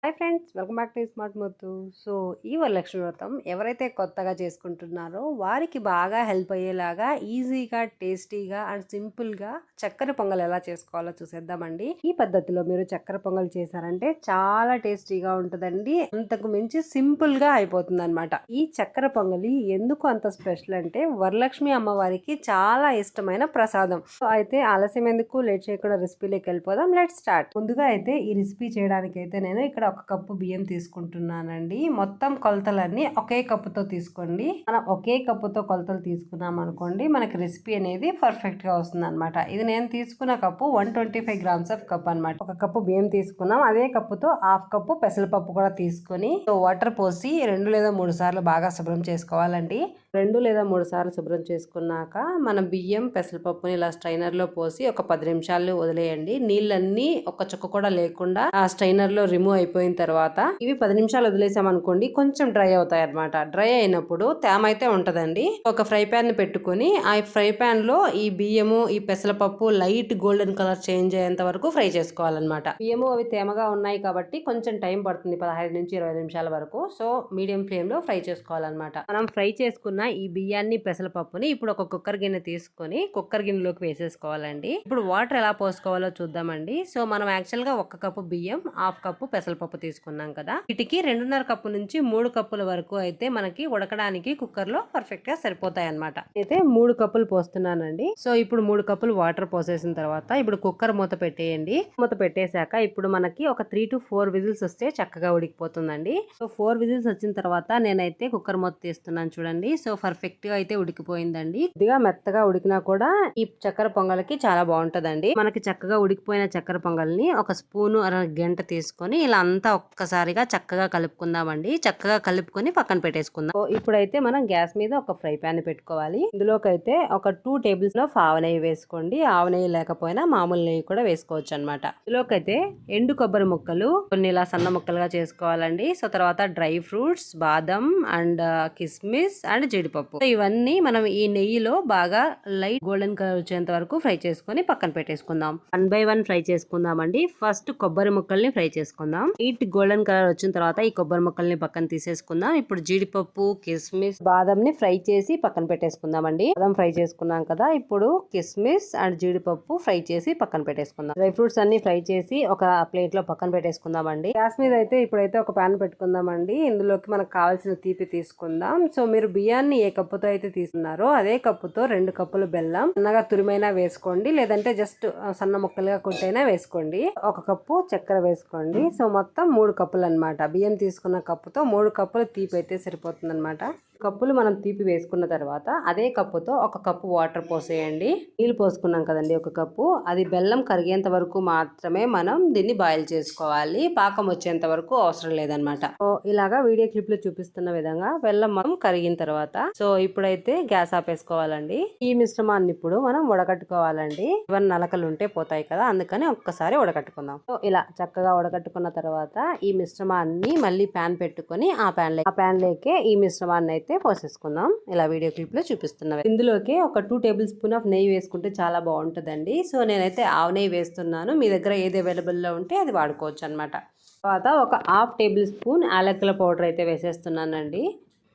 Hi friends, welcome back to smart Muthu. So ఈ వరలక్ష్మి వ్రతం ఎవరైతే కొత్తగా చేసుకుంటున్నారో వారికి బాగా హెల్ప్ అయ్యేలాగా ఈజీగా, టేస్టీగా అండ్ సింపుల్గా చక్కెర పొంగల్ ఎలా చేసుకోవాలో చూసేద్దామండి. ఈ పద్ధతిలో మీరు చక్కెర పొంగల్ చేశారంటే చాలా టేస్టీగా ఉంటుందండి. అంతకు మించి సింపుల్గా అయిపోతుంది అనమాట. ఈ చక్కెర పొంగలి ఎందుకు అంత స్పెషల్ అంటే వరలక్ష్మి అమ్మవారికి చాలా ఇష్టమైన ప్రసాదం. సో అయితే ఆలస్యం ఎందుకు, లేట్ చేయకుండా రెసిపీలోకి వెళ్ళిపోదాం. Let start. ముందుగా అయితే ఈ రెసిపీ చేయడానికి అయితే నేను ఇక్కడ ఒక కప్పు బియ్యం తీసుకుంటున్నానండి. మొత్తం కొలతలన్నీ ఒకే కప్పుతో తీసుకోండి. మనం ఒకే కప్పుతో కొలతలు తీసుకున్నాం అనుకోండి, మనకి రెసిపీ అనేది పర్ఫెక్ట్ గా వస్తుంది అనమాట. ఇది నేను తీసుకున్న కప్పు 125 గ్రామ్స్ ఆఫ్ కప్ అనమాట. ఒక కప్పు బియ్యం తీసుకున్నాం. అదే కప్పుతో హాఫ్ కప్పు పెసరపప్పు కూడా తీసుకొని వాటర్ పోసి 2 లేదా 3 సార్లు బాగా శుభ్రం చేసుకోవాలండి. 2 లేదా 3 సార్లు శుభ్రం చేసుకున్నాక మనం బియ్యం పెసరపప్పుని ఇలా స్ట్రైనర్ లో పోసి ఒక 10 నిమిషాలు వదిలేయండి. నీళ్ళన్నీ ఒక చుక్క కూడా లేకుండా ఆ స్ట్రైనర్ లో రిమూవ్ అయిపోయిన తర్వాత ఇవి 10 నిమిషాలు వదిలేసాం అనుకోండి, కొంచెం డ్రై అవుతాయి అనమాట. డ్రై అయినప్పుడు తేమ అయితే ఉంటదండి. ఒక ఫ్రై ప్యాన్ ని పెట్టుకుని ఆ ఫ్రై ప్యాన్ లో ఈ బియ్యము, ఈ పెసరపప్పు లైట్ గోల్డెన్ కలర్ చేంజ్ అయ్యేంత వరకు ఫ్రై చేసుకోవాలన్నమాట. బియ్యము అవి తేమగా ఉన్నాయి కాబట్టి కొంచెం టైం పడుతుంది, 15 నుంచి 20 నిమిషాల వరకు. సో మీడియం ఫ్లేమ్ లో ఫ్రై చేసుకోవాలన్నమాట. మనం ఫ్రై చేసుకున్న ఈ బియ్యాన్ని, పెసరపప్పుని ఇప్పుడు ఒక కుక్కర్ గిన్నె తీసుకొని కుక్కర్ గిన్నెలోకి వేసేసుకోవాలండి. ఇప్పుడు వాటర్ ఎలా పోసుకోవాలో చూద్దామండి. సో మనం యాక్చువల్ గా 1 కప్పు బియ్యం, హాఫ్ కప్పు పెసరపప్పు తీసుకున్నాం కదా, వీటికి 2.5 కప్పు నుంచి 3 కప్పుల వరకు అయితే మనకి ఉడకడానికి కుక్కర్ లో పర్ఫెక్ట్ గా సరిపోతాయి అనమాట. అయితే 3 కప్పులు పోస్తున్నానండి. సో ఇప్పుడు 3 కప్పులు వాటర్ పోసేసిన తర్వాత ఇప్పుడు కుక్కర్ మూత పెట్టేయండి. మూత పెట్టేశాక ఇప్పుడు మనకి ఒక 3 to 4 విజిల్స్ వస్తే చక్కగా ఉడికిపోతుందండి. సో 4 విజిల్స్ వచ్చిన తర్వాత నేనైతే కుక్కర్ మూత తీస్తున్నాను చూడండి. సో పర్ఫెక్ట్ గా అయితే ఉడికిపోయిందండి. కొద్దిగా మెత్తగా ఉడికినా కూడా ఈ చక్కెర పొంగల్కి చాలా బాగుంటదండి. మనకి చక్కగా ఉడికిపోయిన చక్కెర పొంగల్ని ఒక స్పూను గంట తీసుకొని ఇలా అంతా ఒక్కసారిగా చక్కగా కలుపుకుందామండి. చక్కగా కలుపుకొని పక్కన పెట్టేసుకుందాం. ఇప్పుడైతే మనం గ్యాస్ మీద ఒక ఫ్రై ప్యాన్ పెట్టుకోవాలి. ఇందులోకి అయితే ఒక 2 టేబుల్ స్పూన్ ఆవ నెయ్యి వేసుకోండి. ఆవ నెయ్యి లేకపోయినా మామూలు నెయ్యి కూడా వేసుకోవచ్చు అనమాట. ఇందులోకి అయితే ఎండు కొబ్బరి ముక్కలు కొన్ని ఇలా సన్న ముక్కలుగా చేసుకోవాలండి. సో తర్వాత డ్రై ఫ్రూట్స్, బాదం అండ్ కిస్మిస్ అండ్ జీడిపప్పు, ఇవన్నీ మనం ఈ నెయ్యిలో బాగా లైట్ గోల్డెన్ కలర్ వచ్చేంత వరకు ఫ్రై చేసుకొని పక్కన పెట్టేసుకుందాం. 1 by 1 ఫ్రై చేసుకుందామండి. ఫస్ట్ కొబ్బరి ముక్కల్ని ఫ్రై చేసుకుందాం. లైట్ గోల్డెన్ కలర్ వచ్చిన తర్వాత ఈ కొబ్బరి ముక్కల్ని పక్కన తీసేసుకుందాం. ఇప్పుడు జీడిపప్పు, కిస్మిస్, బాదం ని ఫ్రై చేసి పక్కన పెట్టేసుకుందామండి. బాదం ఫ్రై చేసుకున్నాం కదా, ఇప్పుడు కిస్మిస్ అండ్ జీడిపప్పు ఫ్రై చేసి పక్కన పెట్టేసుకుందాం. డ్రై ఫ్రూట్స్ అన్ని ఫ్రై చేసి ఒక ప్లేట్ లో పక్కన పెట్టేసుకుందామండి. గ్యాస్ మీద అయితే ఇప్పుడైతే ఒక ప్యాన్ పెట్టుకుందామండి. ఇందులోకి మనకు కావాల్సిన తీపి తీసుకుందాం. సో మీరు బియ్యాన్ని ఏ కప్పుతో అయితే తీసుకున్నారో అదే కప్పుతో 2 కప్పులు బెల్లం సన్నగా తురిమైనా వేసుకోండి, లేదంటే జస్ట్ సన్న ముక్కలుగా కొట్టైనా వేసుకోండి. 1 కప్పు చక్కెర వేసుకోండి. సో మొత్తం 3 కప్పులు అనమాట. బియ్యం తీసుకున్న కప్పుతో 3 కప్పులు తీపి అయితే సరిపోతుంది అనమాట. కప్పులు మనం తీపి వేసుకున్న తర్వాత అదే కప్పుతో 1 కప్పు వాటర్ పోసేయండి. నీళ్ళు పోసుకున్నాం కదండి 1 కప్పు, అది బెల్లం కరిగేంత వరకు మాత్రమే మనం దీన్ని బాయిల్ చేసుకోవాలి. పాకం వచ్చేంత వరకు అవసరం లేదనమాట. సో ఇలాగా వీడియో క్లిప్ లో చూపిస్తున్న విధంగా బెల్లం మనం కరిగిన తర్వాత సో ఇప్పుడైతే గ్యాస్ ఆపేసుకోవాలండి. ఈ మిశ్రమాన్ని ఇప్పుడు మనం వడకట్టుకోవాలండి. ఇవన్నీ నలకలు ఉంటే పోతాయి కదా, అందుకని ఒక్కసారి వడకట్టుకుందాం. సో ఇలా చక్కగా వడకట్టుకున్న తర్వాత ఈ మిశ్రమాన్ని మళ్ళీ ప్యాన్ పెట్టుకొని ఆ ప్యాన్ లేకే ఈ మిశ్రమాన్ని అయితే పోసేసుకుందాం. ఇలా వీడియో క్లిప్ లో చూపిస్తున్నా. ఇందులోకి ఒక 2 టేబుల్ స్పూన్ ఆఫ్ నెయ్యి వేసుకుంటే చాలా బాగుంటుందండి. సో నేనైతే ఆవు నెయ్యి వేస్తున్నాను. మీ దగ్గర ఏది అవైలబుల్ లో ఉంటే అది వాడుకోవచ్చు అనమాట. తర్వాత ఒక హాఫ్ టేబుల్ స్పూన్ యాలకుల పౌడర్ అయితే వేసేస్తున్నానండి.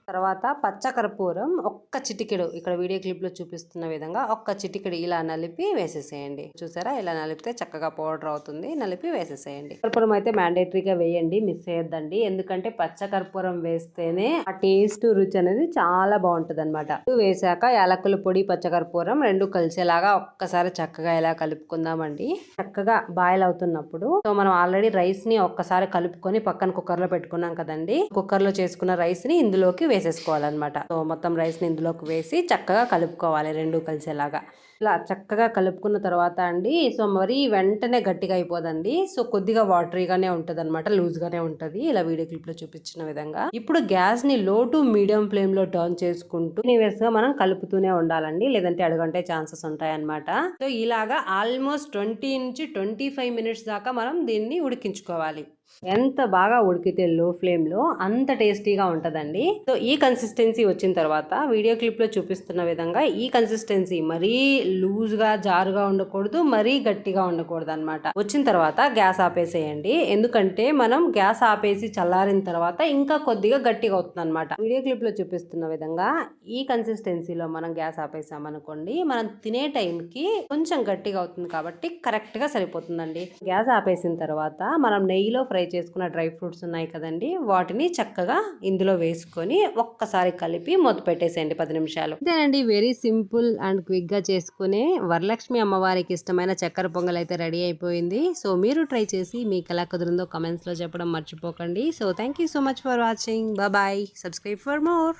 తర్వాత పచ్చకర్పూరం ఒక్క చిటికెడు, ఇక్కడ వీడియో క్లిప్ లో చూపిస్తున్న విధంగా ఒక్క చిటికెడు ఇలా నలిపి వేసేసేయండి. చూసారా, ఇలా నలిపితే చక్కగా పౌడర్ అవుతుంది. నలిపి వేసేసేయండి. కర్పూరం అయితే మ్యాండేటరీగా వేయండి, మిస్ చేయొద్దండి. ఎందుకంటే పచ్చకర్పూరం వేస్తేనే ఆ టేస్ట్, రుచి అనేది చాలా బాగుంటది అనమాట. వేసాక యాలకుల పొడి, పచ్చకర్పూరం 2 కలిసేలాగా ఒక్కసారి చక్కగా ఇలా కలుపుకుందామండి. చక్కగా బాయిల్ అవుతున్నప్పుడు సో మనం ఆల్రెడీ రైస్ ని ఒక్కసారి కలుపుకొని పక్కన కుక్కర్ లో పెట్టుకున్నాం కదండి. కుక్కర్ లో చేసుకున్న రైస్ ని ఇందులోకి వేసేసుకోవాలన్నమాట. సో మొత్తం రైస్ ని ఇందులోకి వేసి చక్కగా కలుపుకోవాలి 2 కలిసేలాగా. ఇలా చక్కగా కలుపుకున్న తర్వాత అండి, సో మరీ వెంటనే గట్టిగా అయిపోదండి. సో కొద్దిగా వాటరీగానే ఉంటది అనమాట, లూజ్ గానే ఉంటది. ఇలా వీడియో క్లిప్ లో చూపించిన విధంగా ఇప్పుడు గ్యాస్ ని లో టు మీడియం ఫ్లేమ్ లో టర్న్ చేసుకుంటూ కంటిన్యూస్ గా మనం కలుపుతూనే ఉండాలండి, లేదంటే అడుగంటే ఛాన్సెస్ ఉంటాయి అనమాట. సో ఇలాగా ఆల్మోస్ట్ 20 నుంచి 25 మినిట్స్ దాకా మనం దీన్ని ఉడికించుకోవాలి. ఎంత బాగా ఉడికితే లో ఫ్లేమ్‌లో అంత టేస్టీగా ఉంటదండి. సో, ఈ కన్సిస్టెన్సీ వచ్చిన తర్వాత వీడియో క్లిప్‌లో చూపిస్తున్న విధంగా ఈ కన్సిస్టెన్సీ మరీ లూజ్‌గా, జారుగా ఉండకూడదు. మరీ గట్టిగా ఉండకూడదనమాట. వచ్చిన తర్వాత గ్యాస్ ఆపేసేయండి. ఎందుకంటే మనం గ్యాస్ ఆపేసి చల్లారిన తర్వాత ఇంకా కొద్దిగా గట్టిగా అవుతుందనమాట. వీడియో క్లిప్‌లో చూపిస్తున్న విధంగా ఈ కన్సిస్టెన్సీలో మనం గ్యాస్ ఆపేసామనుకోండి, మనం తినే టైంకి కొంచెం గట్టిగా అవుతుంది కాబట్టి కరెక్ట్‌గా సరిపోతుందండి. గ్యాస్ ఆపేసిన తర్వాత మనం నెయ్యిలో ఫ్రై చేసుకున్న డ్రై ఫ్రూట్స్ ఉన్నాయి కదండి, వాటిని చక్కగా ఇందులో వేసుకొని ఒక్కసారి కలిపి మూత పెట్టేసేయండి 10 నిమిషాలు. ఇదేనండి వెరీ సింపుల్ అండ్ క్విక్ గా చేసుకునే వరలక్ష్మి అమ్మవారికి ఇష్టమైన చక్కెర పొంగల్ అయితే రెడీ అయిపోయింది. సో మీరు ట్రై చేసి మీకు ఎలా కుదిరిందో కమెంట్స్ లో చెప్పడం మర్చిపోకండి. So thank you so much for watching. Bye. Subscribe for more.